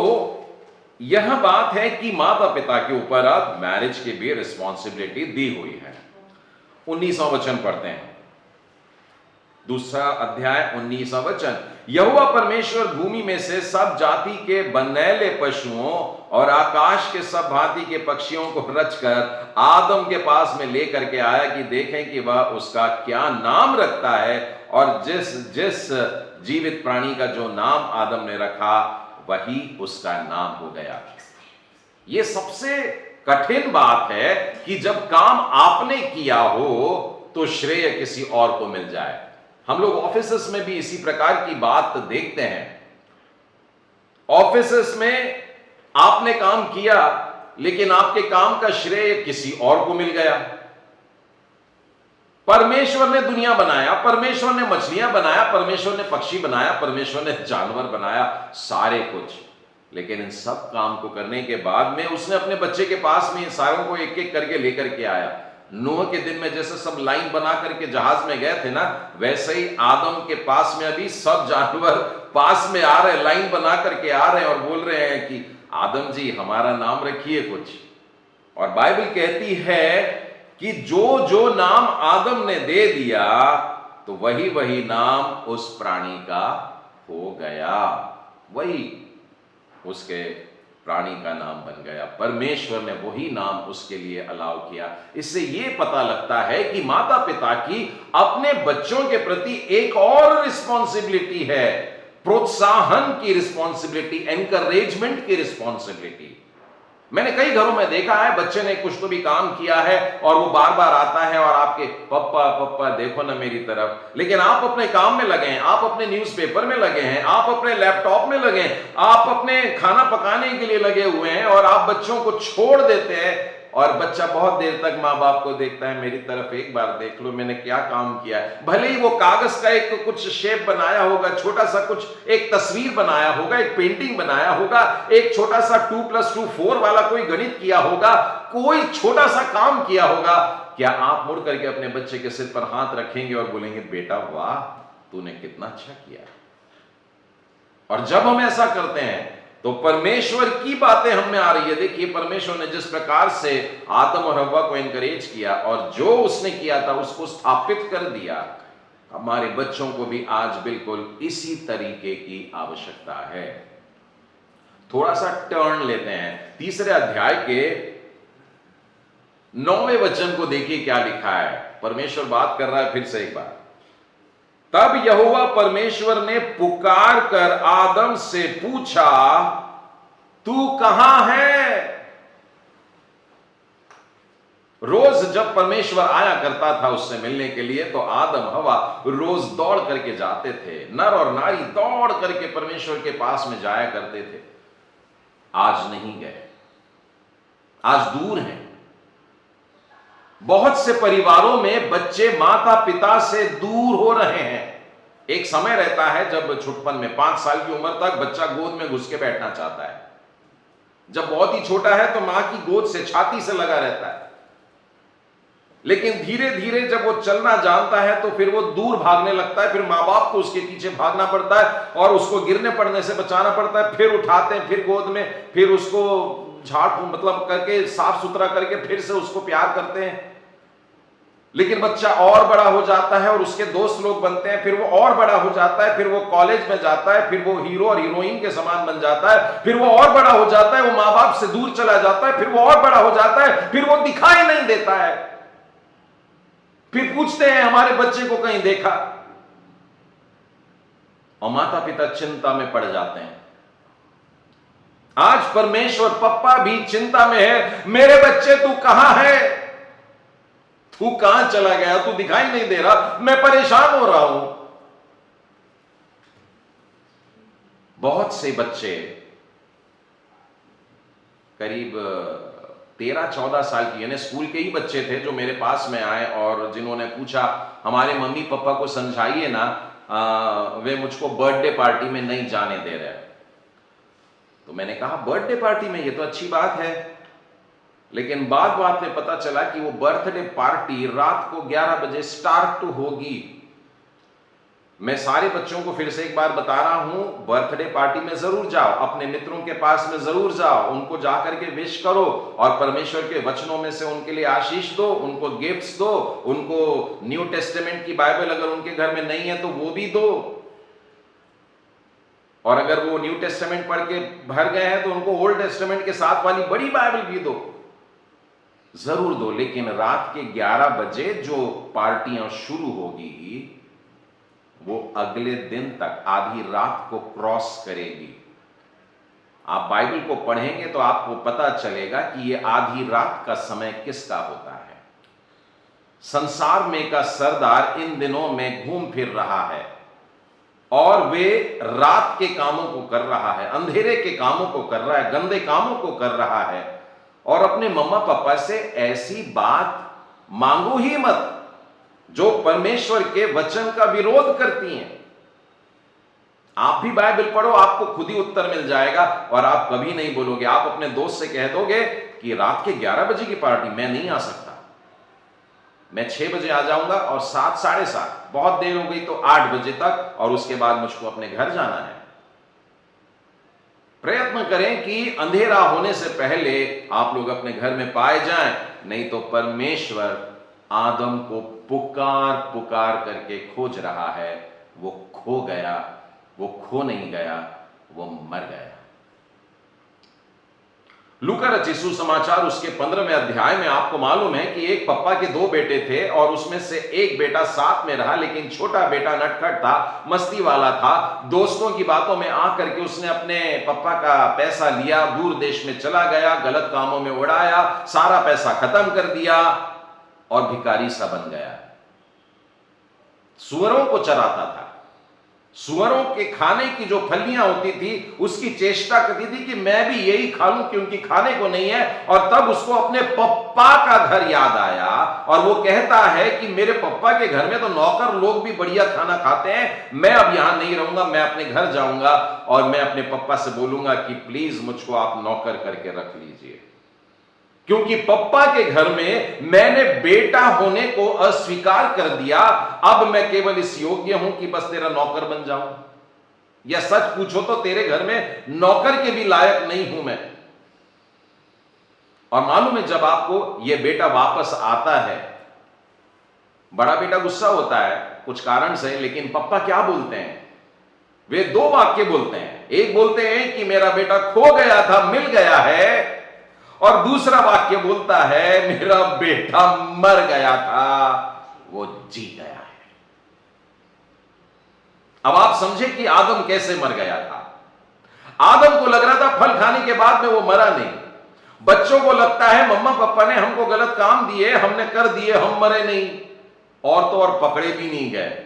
यह बात है कि माता पिता के ऊपर अब मैरिज की भी रिस्पॉन्सिबिलिटी दी हुई है। 19वां वचन पढ़ते हैं, दूसरा अध्याय 19वां वचन। यहोवा परमेश्वर भूमि में से सब जाति के बनैले पशुओं और आकाश के सब भांति के पक्षियों को रचकर आदम के पास में लेकर के आया कि देखें कि वह उसका क्या नाम रखता है, और जिस जिस जीवित प्राणी का जो नाम आदम ने रखा वही उसका नाम हो गया। यह सबसे कठिन बात है कि जब काम आपने किया हो तो श्रेय किसी और को मिल जाए। हम लोग ऑफिसेस में भी इसी प्रकार की बात देखते हैं। ऑफिसेस में आपने काम किया लेकिन आपके काम का श्रेय किसी और को मिल गया। परमेश्वर ने दुनिया बनाया, परमेश्वर ने मछलियां बनाया, परमेश्वर ने पक्षी बनाया, परमेश्वर ने जानवर बनाया, सारे कुछ, लेकिन इन सब काम को करने के बाद में उसने अपने बच्चे के पास में सारों को एक एक करके लेकर के आया। नूह के दिन में जैसे सब लाइन बना करके जहाज में गए थे ना, वैसे ही आदम के पास में अभी सब जानवर पास में आ रहे, लाइन बना करके आ रहे हैं और बोल रहे हैं कि आदम जी हमारा नाम रखिए कुछ। और बाइबल कहती है कि जो जो नाम आदम ने दे दिया तो वही वही नाम उस प्राणी का हो गया, वही उसके प्राणी का नाम बन गया। परमेश्वर ने वही नाम उसके लिए अलाउ किया। इससे यह पता लगता है कि माता पिता की अपने बच्चों के प्रति एक और रिस्पॉन्सिबिलिटी है, प्रोत्साहन की रिस्पॉन्सिबिलिटी, एनकरेजमेंट की रिस्पॉन्सिबिलिटी। मैंने कई घरों में देखा है, बच्चे ने कुछ तो भी काम किया है और वो बार बार आता है और आपके पप्पा पप्पा देखो ना मेरी तरफ, लेकिन आप अपने काम में लगे हैं, आप अपने न्यूज़पेपर में लगे हैं, आप अपने लैपटॉप में लगे हैं, आप अपने खाना पकाने के लिए लगे हुए हैं और आप बच्चों को छोड़ देते हैं और बच्चा बहुत देर तक माँ बाप को देखता है, मेरी तरफ एक बार देख लो मैंने क्या काम किया है। भले ही वो कागज का एक कुछ शेप बनाया होगा, छोटा सा कुछ एक तस्वीर बनाया होगा, एक पेंटिंग बनाया होगा, एक छोटा सा 2+2 4 वाला कोई गणित किया होगा, कोई छोटा सा काम किया होगा, क्या आप मुड़ करके अपने बच्चे के सिर पर हाथ रखेंगे और बोलेंगे बेटा वाह तूने कितना अच्छा किया? और जब हम ऐसा करते हैं तो परमेश्वर की बातें हम में आ रही है। देखिए परमेश्वर ने जिस प्रकार से आदम और हव्वा को एनकरेज किया और जो उसने किया था उसको स्थापित कर दिया, हमारे बच्चों को भी आज बिल्कुल इसी तरीके की आवश्यकता है। थोड़ा सा टर्न लेते हैं, तीसरे अध्याय के 9वें वचन को देखिए क्या लिखा है। परमेश्वर बात कर रहा है फिर से एक बार। तब यहोवा परमेश्वर ने पुकार कर आदम से पूछा, तू कहां है? रोज जब परमेश्वर आया करता था उससे मिलने के लिए, तो आदम हवा रोज दौड़ करके जाते थे। नर और नारी दौड़ करके परमेश्वर के पास में जाया करते थे। आज नहीं गए, आज दूर हैं। बहुत से परिवारों में बच्चे माता पिता से दूर हो रहे हैं। एक समय रहता है जब छुटपन में 5 साल की उम्र तक बच्चा गोद में घुस के बैठना चाहता है। जब बहुत ही छोटा है तो मां की गोद से छाती से लगा रहता है, लेकिन धीरे धीरे जब वो चलना जानता है तो फिर वो दूर भागने लगता है। फिर माँ बाप को उसके पीछे भागना पड़ता है और उसको गिरने पड़ने से बचाना पड़ता है। फिर उठाते हैं, फिर गोद में, फिर उसको झाड़ मतलब करके साफ सुथरा करके फिर से उसको प्यार करते हैं। लेकिन बच्चा और बड़ा हो जाता है और उसके दोस्त लोग बनते हैं, फिर वो और बड़ा हो जाता है, फिर वो कॉलेज में जाता है, फिर वो हीरो और हीरोइन के समान बन जाता है, फिर वो और बड़ा हो जाता है, वो माँ बाप से दूर चला जाता है, फिर वो और बड़ा हो जाता है, फिर वो दिखाई नहीं देता है। फिर पूछते हैं हमारे बच्चे को कहीं देखा, और माता पिता चिंता में पड़ जाते हैं। आज परमेश्वर पप्पा भी चिंता में है, मेरे बच्चे तू कहां है, तू कहां चला गया, तू दिखाई नहीं दे रहा, मैं परेशान हो रहा हूं। बहुत से बच्चे करीब 13-14 साल की, यानी स्कूल के ही बच्चे थे जो मेरे पास में आए और जिन्होंने पूछा हमारे मम्मी पापा को समझाइए ना, वे मुझको बर्थडे पार्टी में नहीं जाने दे रहे। तो मैंने कहा बर्थडे पार्टी में, ये तो अच्छी बात है, लेकिन बाद में पता चला कि वो बर्थडे पार्टी रात को 11 बजे स्टार्ट होगी। मैं सारे बच्चों को फिर से एक बार बता रहा हूं, बर्थडे पार्टी में जरूर जाओ, अपने मित्रों के पास में जरूर जाओ, उनको जाकर के विश करो और परमेश्वर के वचनों में से उनके लिए आशीष दो, उनको गिफ्ट्स दो, उनको न्यू टेस्टामेंट की बाइबल अगर उनके घर में नहीं है तो वो भी दो, और अगर वो न्यू टेस्टामेंट पढ़ के भर गए हैं तो उनको ओल्ड टेस्टामेंट के साथ वाली बड़ी बाइबल भी दो, जरूर दो। लेकिन रात के 11 बजे जो पार्टियां शुरू होगी वो अगले दिन तक आधी रात को क्रॉस करेगी। आप बाइबल को पढ़ेंगे तो आपको पता चलेगा कि ये आधी रात का समय किसका होता है। संसार में का सरदार इन दिनों में घूम फिर रहा है और वे रात के कामों को कर रहा है, अंधेरे के कामों को कर रहा है, गंदे कामों को कर रहा है, और अपने मम्मा पापा से ऐसी बात मांगो ही मत जो परमेश्वर के वचन का विरोध करती हैं। आप भी बाइबल पढ़ो, आपको खुद ही उत्तर मिल जाएगा और आप कभी नहीं बोलोगे। आप अपने दोस्त से कह दोगे कि रात के 11 बजे की पार्टी मैं नहीं आ सकता, मैं 6 बजे आ जाऊंगा और 7, साढ़े 7, बहुत देर हो गई तो 8 बजे तक, और उसके बाद मुझको अपने घर जाना है। प्रयत्न करें कि अंधेरा होने से पहले आप लोग अपने घर में पाए जाएं, नहीं तो परमेश्वर आदम को पुकार पुकार करके खोज रहा है। वो खो गया, वो खो नहीं गया, वो मर गया। लूका रचित सुसमाचार उसके 15वें अध्याय में आपको मालूम है कि एक पप्पा के 2 बेटे थे और उसमें से एक बेटा साथ में रहा, लेकिन छोटा बेटा नटखट था, मस्ती वाला था। दोस्तों की बातों में आकर के उसने अपने पप्पा का पैसा लिया, दूर देश में चला गया, गलत कामों में उड़ाया, सारा पैसा खत्म कर दिया और भिखारी सा बन गया। सुअरों को चराता था, सुअरों के खाने की जो फलियां होती थी उसकी चेष्टा करती थी कि मैं भी यही खा लूं क्योंकि खाने को नहीं है। और तब उसको अपने पप्पा का घर याद आया और वो कहता है कि मेरे पप्पा के घर में तो नौकर लोग भी बढ़िया खाना खाते हैं, मैं अब यहां नहीं रहूंगा, मैं अपने घर जाऊंगा और मैं अपने पप्पा से बोलूंगा कि प्लीज मुझको आप नौकर करके रख लीजिए, क्योंकि पप्पा के घर में मैंने बेटा होने को अस्वीकार कर दिया, अब मैं केवल इस योग्य हूं कि बस तेरा नौकर बन जाऊं, या सच पूछो तो तेरे घर में नौकर के भी लायक नहीं हूं मैं। और मालूम है जब आपको यह बेटा वापस आता है, बड़ा बेटा गुस्सा होता है कुछ कारण से, लेकिन पप्पा क्या बोलते हैं? वे 2 वाक्य बोलते हैं। एक बोलते हैं कि मेरा बेटा खो गया था, मिल गया है, और दूसरा वाक्य बोलता है मेरा बेटा मर गया था, वो जी गया है। अब आप समझे कि आदम कैसे मर गया था। आदम को लग रहा था फल खाने के बाद में वो मरा नहीं, बच्चों को लगता है मम्मा पापा ने हमको गलत काम दिए, हमने कर दिए, हम मरे नहीं, और तो और पकड़े भी नहीं गए।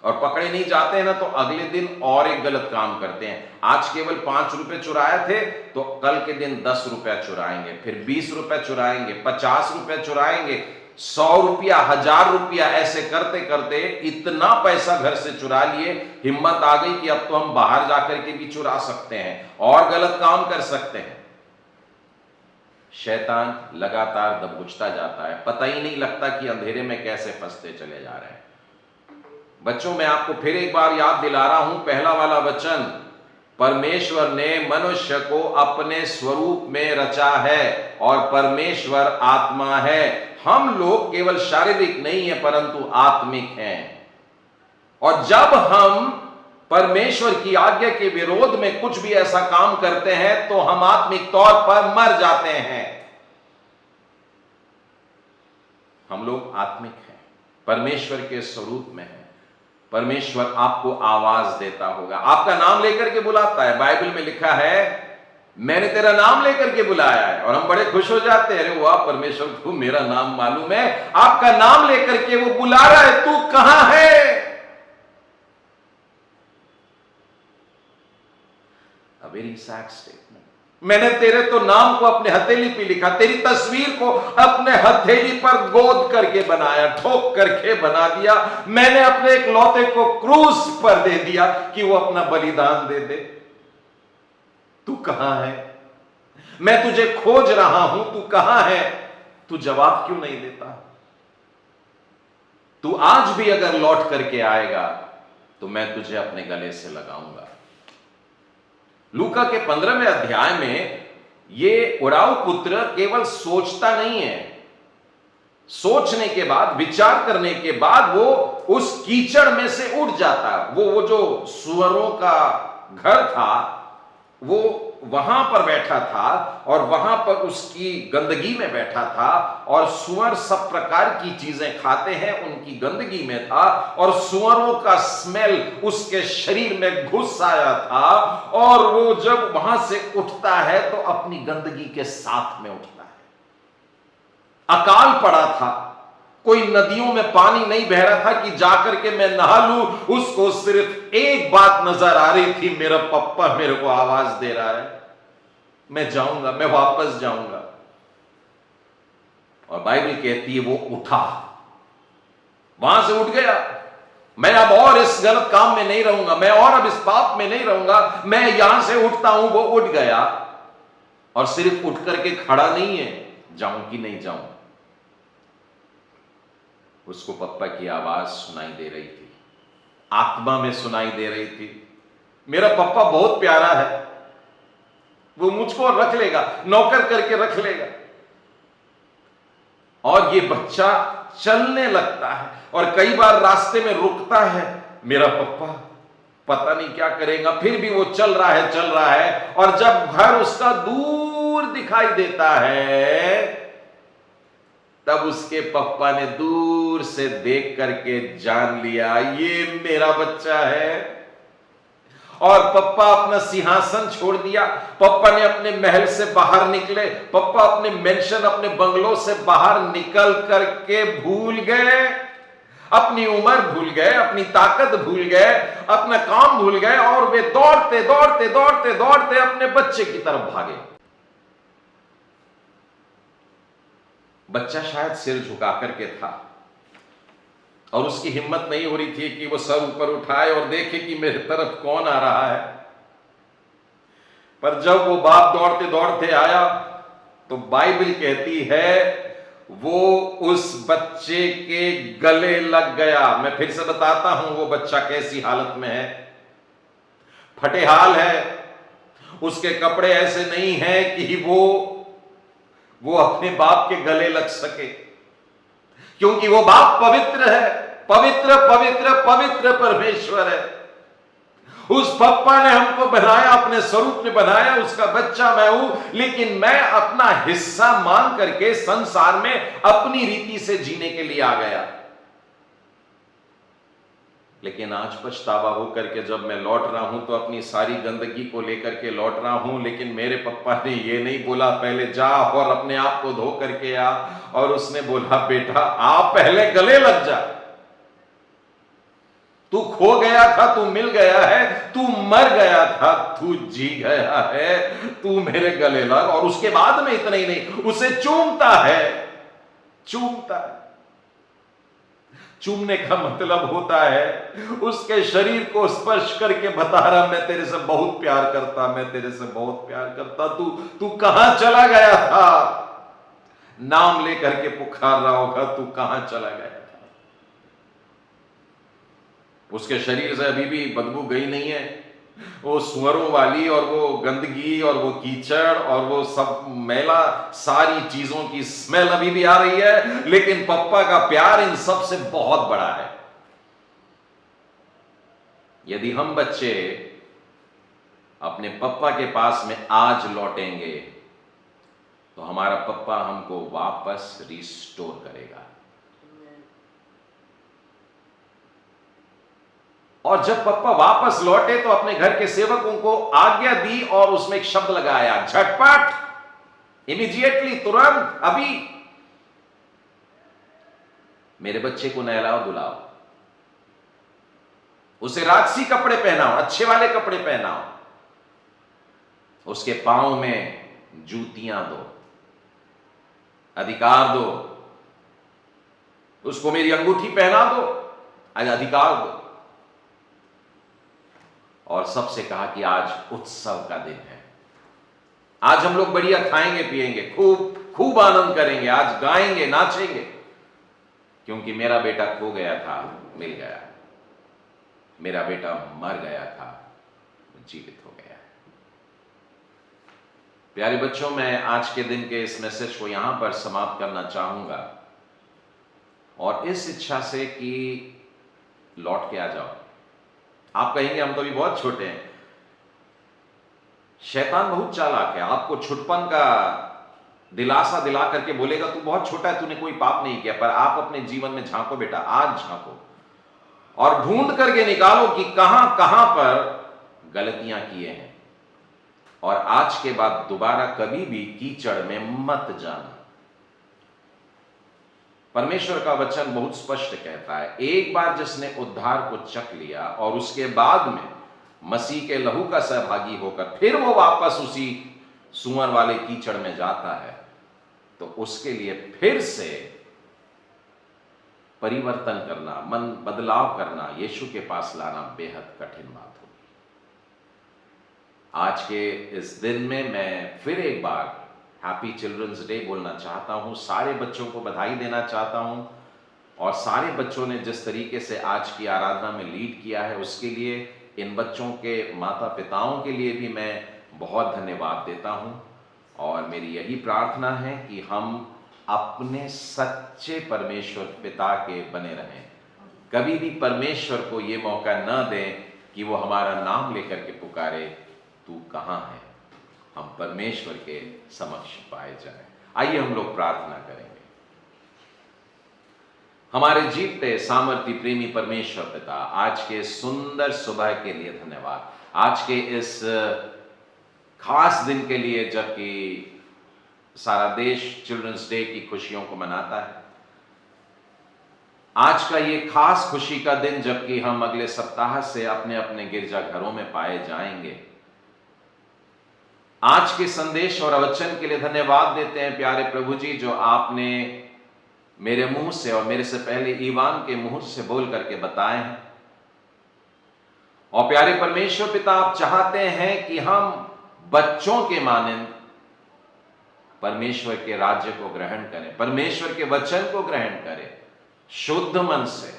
और पकड़े नहीं जाते हैं ना तो अगले दिन और एक गलत काम करते हैं। आज केवल 5 रुपए चुराए थे तो कल के दिन 10 रुपया चुराएंगे, फिर 20 रुपए चुराएंगे, 50 रुपए चुराएंगे, 100 रुपया, 1000 रुपया, ऐसे करते करते इतना पैसा घर से चुरा लिए, हिम्मत आ गई कि अब तो हम बाहर जाकर के भी चुरा सकते हैं और गलत काम कर सकते हैं। शैतान लगातार दबोचता जाता है, पता ही नहीं लगता कि अंधेरे में कैसे फंसते चले जा रहे हैं। बच्चों, मैं आपको फिर एक बार याद दिला रहा हूं, पहला वाला वचन, परमेश्वर ने मनुष्य को अपने स्वरूप में रचा है और परमेश्वर आत्मा है। हम लोग केवल शारीरिक नहीं है परंतु आत्मिक हैं। और जब हम परमेश्वर की आज्ञा के विरोध में कुछ भी ऐसा काम करते हैं तो हम आत्मिक तौर पर मर जाते हैं। हम लोग आत्मिक हैं, परमेश्वर के स्वरूप में हैं। परमेश्वर आपको आवाज देता होगा, आपका नाम लेकर के बुलाता है। बाइबल में लिखा है मैंने तेरा नाम लेकर के बुलाया है, और हम बड़े खुश हो जाते हैं, अरे वाह, परमेश्वर को मेरा नाम मालूम है, आपका नाम लेकर के वो बुला रहा है, तू कहां है? A very sad statement. मैंने तेरे तो नाम को अपने हथेली पे लिखा, तेरी तस्वीर को अपने हथेली पर गोद करके बनाया, ठोक करके बना दिया। मैंने अपने एक लौते को क्रूस पर दे दिया कि वो अपना बलिदान दे दे। तू कहां है? मैं तुझे खोज रहा हूं, तू कहां है? तू जवाब क्यों नहीं देता? तू आज भी अगर लौट करके आएगा तो मैं तुझे अपने गले से लगाऊंगा। लूका के 15वें अध्याय में ये उड़ाऊ पुत्र केवल सोचता नहीं है, सोचने के बाद, विचार करने के बाद वो उस कीचड़ में से उठ जाता है। वो जो सुअरों का घर था वो वहां पर बैठा था और वहां पर उसकी गंदगी में बैठा था, और सुअर सब प्रकार की चीजें खाते हैं, उनकी गंदगी में था, और सुअरों का स्मेल उसके शरीर में घुस आया था। और वो जब वहां से उठता है तो अपनी गंदगी के साथ में उठता है। अकाल पड़ा था, कोई नदियों में पानी नहीं बह रहा था कि जाकर के मैं नहा लूं। उसको सिर्फ एक बात नजर आ रही थी, मेरा पप्पा मेरे को आवाज दे रहा है, मैं जाऊंगा, मैं वापस जाऊंगा। और बाइबल कहती है वो उठा, वहां से उठ गया। मैं अब और इस गलत काम में नहीं रहूंगा, मैं और अब इस पाप में नहीं रहूंगा, मैं यहां से उठता हूं। वो उठ गया और सिर्फ उठ करके खड़ा नहीं है, जाऊं कि नहीं जाऊं। उसको पप्पा की आवाज सुनाई दे रही थी, आत्मा में सुनाई दे रही थी, मेरा पप्पा बहुत प्यारा है, वो मुझको रख लेगा, नौकर करके रख लेगा। और ये बच्चा चलने लगता है और कई बार रास्ते में रुकता है। मेरा पप्पा पता नहीं क्या करेगा, फिर भी वो चल रहा है, चल रहा है। और जब घर उसका दूर दिखाई देता है तब उसके पप्पा ने दूर से देख करके जान लिया ये मेरा बच्चा है। और पप्पा अपना सिंहासन छोड़ दिया, पप्पा ने अपने महल से बाहर निकले, पप्पा अपने मेंशन, अपने बंगलों से बाहर निकल करके भूल गए, अपनी उम्र भूल गए, अपनी ताकत भूल गए, अपना काम भूल गए, और वे दौड़ते दौड़ते दौड़ते दौड़ते अपने बच्चे की तरफ भागे। बच्चा शायद सिर झुका करके था और उसकी हिम्मत नहीं हो रही थी कि वो सर ऊपर उठाए और देखे कि मेरे तरफ कौन आ रहा है। पर जब वो बाप दौड़ते दौड़ते आया तो बाइबल कहती है वो उस बच्चे के गले लग गया। मैं फिर से बताता हूं वो बच्चा कैसी हालत में है। फटे हाल है, उसके कपड़े ऐसे नहीं हैं कि वो अपने बाप के गले लग सके, क्योंकि वो बाप पवित्र है, पवित्र पवित्र पवित्र परमेश्वर है। उस पप्पा ने हमको बनाया, अपने स्वरूप में बनाया, उसका बच्चा मैं हूं, लेकिन मैं अपना हिस्सा मान करके संसार में अपनी रीति से जीने के लिए आ गया। लेकिन आज पछतावा हो करके जब मैं लौट रहा हूं तो अपनी सारी गंदगी को लेकर के लौट रहा हूं, लेकिन मेरे पप्पा ने ये नहीं बोला पहले जा और अपने आप को धो करके आ, और उसने बोला बेटा आप पहले गले लग जा। तू खो गया था, तू मिल गया है, तू मर गया था, तू जी गया है, तू मेरे गले लग। और उसके बाद में इतना ही नहीं, उसे चूमता है। चूमता है, चूमने का मतलब होता है उसके शरीर को स्पर्श करके बता रहा मैं तेरे से बहुत प्यार करता, मैं तेरे से बहुत प्यार करता, तू कहां चला गया था। नाम लेकर के पुकार रहा होगा, तू कहां चला गया था। उसके शरीर से अभी भी बदबू गई नहीं है, वो सुअरों वाली और वो गंदगी और वो कीचड़ और वो सब मैला सारी चीजों की स्मेल अभी भी आ रही है, लेकिन पप्पा का प्यार इन सब से बहुत बड़ा है। यदि हम बच्चे अपने पप्पा के पास में आज लौटेंगे तो हमारा पप्पा हमको वापस रिस्टोर करेगा। और जब पप्पा वापस लौटे तो अपने घर के सेवकों को आज्ञा दी और उसमें एक शब्द लगाया, झटपट, इमीडिएटली, तुरंत, अभी मेरे बच्चे को नहलाओ धुलाओ, उसे राजसी कपड़े पहनाओ, अच्छे वाले कपड़े पहनाओ, उसके पांव में जूतियां दो, अधिकार दो, उसको मेरी अंगूठी पहना दो, अधिकार दो। और सबसे कहा कि आज उत्सव का दिन है, आज हम लोग बढ़िया खाएंगे पिएंगे, खूब खूब आनंद करेंगे, आज गाएंगे नाचेंगे, क्योंकि मेरा बेटा खो गया था, मिल गया, मेरा बेटा मर गया था, जीवित हो गया। प्यारे बच्चों, मैं आज के दिन के इस मैसेज को यहां पर समाप्त करना चाहूंगा और इस इच्छा से कि लौट के आ जाओ। आप कहेंगे हम तो अभी बहुत छोटे हैं। शैतान बहुत चालाक है, आपको छुटपन का दिलासा दिला करके बोलेगा तू बहुत छोटा है, तूने कोई पाप नहीं किया। पर आप अपने जीवन में झांको बेटा, आज झांको और ढूंढ करके निकालो कि कहां कहां पर गलतियां किए हैं, और आज के बाद दोबारा कभी भी कीचड़ में मत जाना। परमेश्वर का वचन बहुत स्पष्ट कहता है, एक बार जिसने उद्धार को चख लिया और उसके बाद में मसीह के लहू का सहभागी होकर फिर वो वापस उसी सुअर वाले कीचड़ में जाता है, तो उसके लिए फिर से परिवर्तन करना, मन बदलाव करना, यीशु के पास लाना बेहद कठिन बात होगी। आज के इस दिन में मैं फिर एक बार हैप्पी चिल्ड्रंस डे बोलना चाहता हूं, सारे बच्चों को बधाई देना चाहता हूं, और सारे बच्चों ने जिस तरीके से आज की आराधना में लीड किया है उसके लिए इन बच्चों के माता पिताओं के लिए भी मैं बहुत धन्यवाद देता हूं। और मेरी यही प्रार्थना है कि हम अपने सच्चे परमेश्वर पिता के बने रहें, कभी भी परमेश्वर को ये मौका न दें कि वो हमारा नाम लेकर के पुकारे, तू कहाँ है। हम परमेश्वर के समक्ष पाए जाएं। आइए हम लोग प्रार्थना करेंगे। हमारे जीवते सामर्थी प्रेमी परमेश्वर पिता, आज के सुंदर सुबह के लिए धन्यवाद, आज के इस खास दिन के लिए जबकि सारा देश चिल्ड्रंस डे की खुशियों को मनाता है। आज का ये खास खुशी का दिन जबकि हम अगले सप्ताह से अपने अपने गिरजाघरों में पाए जाएंगे। आज के संदेश और वचन के लिए धन्यवाद देते हैं प्यारे प्रभु जी, जो आपने मेरे मुंह से और मेरे से पहले ईवान के मुंह से बोल करके बताए हैं। और प्यारे परमेश्वर पिता, आप चाहते हैं कि हम बच्चों के मानंद परमेश्वर के राज्य को ग्रहण करें, परमेश्वर के वचन को ग्रहण करें शुद्ध मन से।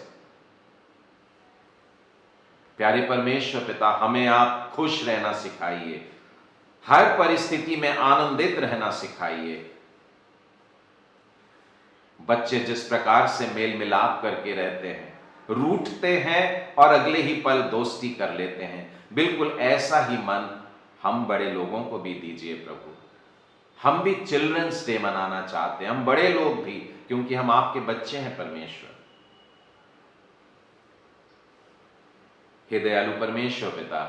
प्यारे परमेश्वर पिता, हमें आप खुश रहना सिखाइए, हर परिस्थिति में आनंदित रहना सिखाइए। बच्चे जिस प्रकार से मेल मिलाप करके रहते हैं, रूठते हैं और अगले ही पल दोस्ती कर लेते हैं, बिल्कुल ऐसा ही मन हम बड़े लोगों को भी दीजिए प्रभु। हम भी चिल्ड्रंस डे मनाना चाहते हैं, हम बड़े लोग भी, क्योंकि हम आपके बच्चे हैं परमेश्वर। हे दयालु परमेश्वर पिता,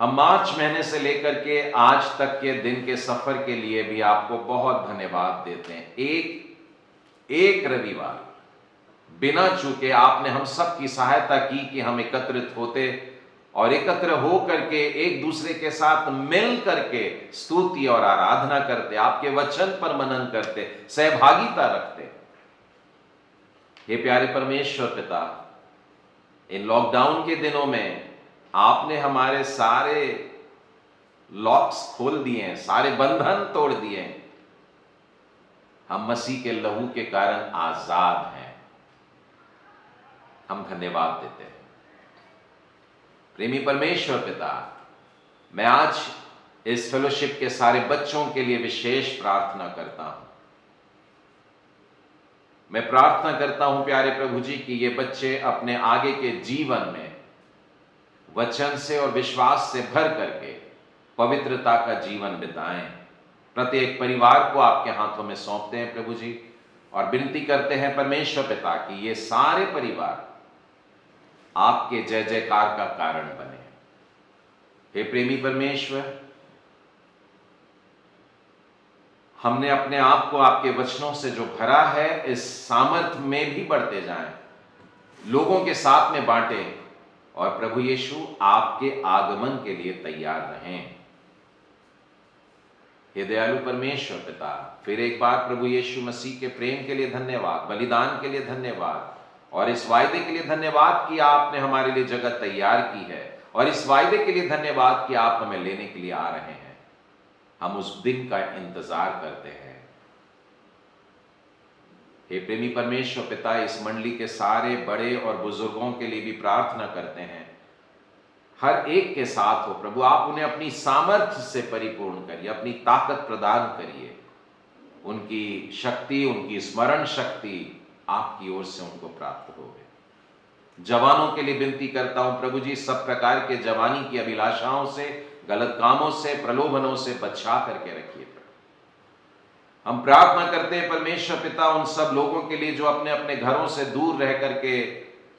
हम मार्च महीने से लेकर के आज तक के दिन के सफर के लिए भी आपको बहुत धन्यवाद देते हैं। एक रविवार बिना चूके आपने हम सब की सहायता की कि हम एकत्रित होते और एकत्र हो करके एक दूसरे के साथ मिल करके स्तुति और आराधना करते, आपके वचन पर मनन करते, सहभागिता रखते। हे प्यारे परमेश्वर पिता, इन लॉकडाउन के दिनों में आपने हमारे सारे लॉक्स खोल दिए हैं, सारे बंधन तोड़ दिए हैं। हम मसीह के लहू के कारण आजाद हैं। हम धन्यवाद देते हैं। प्रेमी परमेश्वर पिता, मैं आज इस फेलोशिप के सारे बच्चों के लिए विशेष प्रार्थना करता हूं। मैं प्रार्थना करता हूं प्यारे प्रभु जी कि ये बच्चे अपने आगे के जीवन में वचन से और विश्वास से भर करके पवित्रता का जीवन बिताएं। प्रत्येक परिवार को आपके हाथों में सौंपते हैं प्रभु जी, और विनती करते हैं परमेश्वर पिता कि ये सारे परिवार आपके जय जयकार का कारण बने। हे प्रेमी परमेश्वर, हमने अपने आप को आपके वचनों से जो भरा है, इस सामर्थ में भी बढ़ते जाएं, लोगों के साथ में बांटें, और प्रभु यीशु आपके आगमन के लिए तैयार रहें। हे दयालु परमेश्वर पिता, फिर एक बार प्रभु यीशु मसीह के प्रेम के लिए धन्यवाद, बलिदान के लिए धन्यवाद, और इस वायदे के लिए धन्यवाद कि आपने हमारे लिए जगह तैयार की है, और इस वायदे के लिए धन्यवाद कि आप हमें लेने के लिए आ रहे हैं। हम उस दिन का इंतजार करते हैं। हे प्रेमी परमेश्वर पिता, इस मंडली के सारे बड़े और बुजुर्गों के लिए भी प्रार्थना करते हैं। हर एक के साथ हो प्रभु, आप उन्हें अपनी सामर्थ्य से परिपूर्ण करिए, अपनी ताकत प्रदान करिए। उनकी शक्ति, उनकी स्मरण शक्ति आपकी ओर से उनको प्राप्त हो। जवानों के लिए विनती करता हूं प्रभु जी, सब प्रकार के जवानी की अभिलाषाओं से, गलत कामों से, प्रलोभनों से बचा करके रखिए। हम प्रार्थना करते हैं परमेश्वर पिता उन सब लोगों के लिए जो अपने अपने घरों से दूर रह करके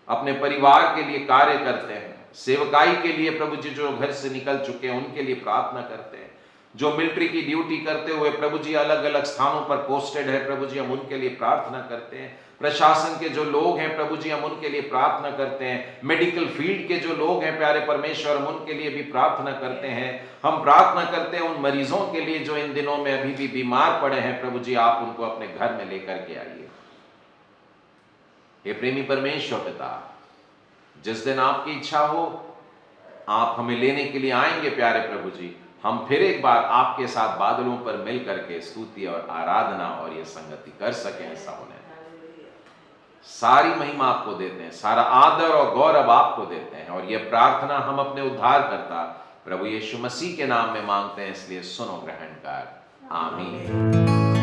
अपने परिवार के लिए कार्य करते हैं, सेवकाई के लिए प्रभु जी जो घर से निकल चुके हैं उनके लिए प्रार्थना करते हैं, जो मिलिट्री की ड्यूटी करते हुए प्रभु जी अलग अलग स्थानों पर पोस्टेड है प्रभु जी, हम उनके लिए प्रार्थना करते हैं। प्रशासन के जो लोग हैं प्रभु जी, हम उनके लिए प्रार्थना करते हैं। मेडिकल फील्ड के जो लोग हैं प्यारे परमेश्वर, हम उनके लिए भी प्रार्थना करते हैं। हम प्रार्थना करते हैं उन मरीजों के लिए जो इन दिनों में अभी भी बीमार पड़े हैं प्रभु जी, आप उनको अपने घर में लेकर के आइए। हे प्रेमी परमेश्वर पिता, जिस दिन आपकी इच्छा हो आप हमें लेने के लिए आएंगे प्यारे प्रभु जी, हम फिर एक बार आपके साथ बादलों पर मिल करके स्तुति और आराधना और ये संगति कर सकें। ऐसा होने सारी महिमा आपको देते हैं, सारा आदर और गौरव आपको देते हैं, और ये प्रार्थना हम अपने उद्धारकर्ता प्रभु यीशु मसीह के नाम में मांगते हैं, इसलिए सुनो ग्रहण कर। आमीन।